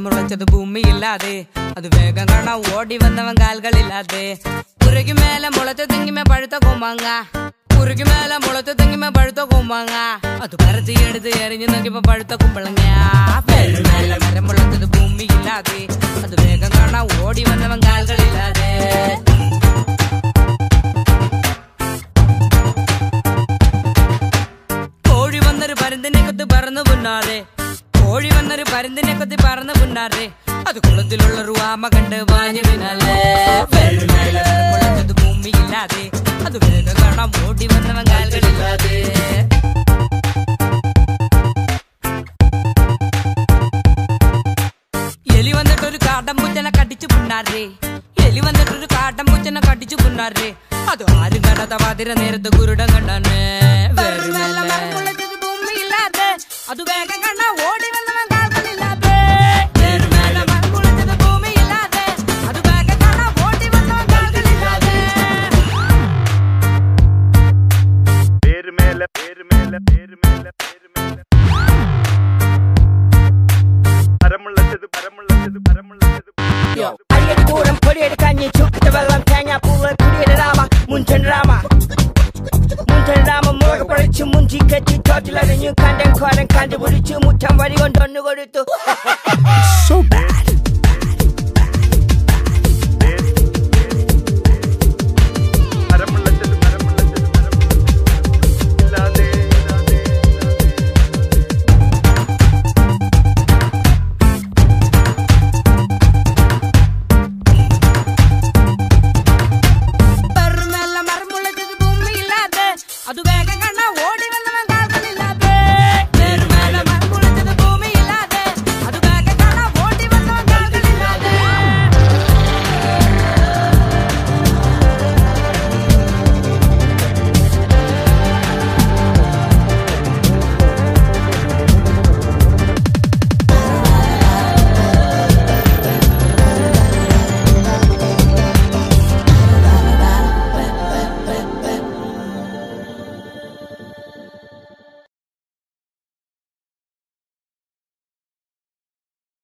മുളച്ചത് ഭൂമിയില്ലാതെ അത് വേഗം കാണാൻ ഓടി വന്നവൻ കാൽകളില്ലാതെ പുരയ്ക്ക് മേലെ മുളച്ച തെങ്ങിമേ പഴുത്ത കൊമ്മാങ്ങ പുരയ്ക്ക് മേലെ മുളച്ച തെങ്ങിമേ പഴുത്ത കൊമ്മാങ്ങ അത് പരത്തിയെടുത്ത് എറിഞ്ഞു നോക്കിയപ്പോ പഴുത്ത കുമ്പളങ്ങ മേലെ മരം മുളച്ചത് ഭൂമിയില്ലാതെ അത് വേഗം കാണാൻ ഓടി വന്നവൻ കാൽകളില്ലാതെ കോഴി വന്നൊരു പരുന്തിനെ കൊത്തി പറന്നു പുന്നാരെ കോഴി വന്നൊരു പരുന്തിനെ കൊത്തി പറന്നു പുന്നാരെ അത് കുളത്തിലുള്ളൊരു ആമ കണ്ട് വാഞ്ഞു പിന്നാലെ മുളച്ചത് ഭൂമിയില്ലാതെ അത് വേഗം കാണാൻ ഓടി വന്നവൻ കാൽകളില്ലാതെ എലി വന്നിട്ടൊരു കാട്ടം പൂച്ചനെ കടിച്ചു പുന്നാരെ എലി വന്നിട്ടൊരു കാട്ടം പൂച്ചനെ കടിച്ചു പുന്നാരെ അത് ആരും കണ്ടാത്ത വാതിര നേരത്തെ കുരുടം കണ്ടാണ് ഭൂമിയില്ലാതെ അത് വേഗം കണ്ടാ ഓടി വന്നവൻ കാൽകളില്ലാതെ ഭൂമിയില്ലാതെ അത് വേഗം കാണാ ഓടി വന്നവൻ കാൽകളില്ലാതെ അരിയടിക്കൂടം പൊടിയടി കഞ്ഞി ചുക്കിട്ട വെള്ളം തേങ്ങാപ്പൂവ് കുടിയുടെ രാമ മുൻചൻ രാമ മുളക് പൊളിച്ചു മുഞ്ചി കെട്ടി തോട്ടിലറിഞ്ഞു കണ്ടൻ കോലം കണ്ടുപിടിച്ചു മുറ്റം വരി കൊണ്ടൊന്നു കൊടുത്തു So bad. അത് വേഗം കണ്ടാ ഓടി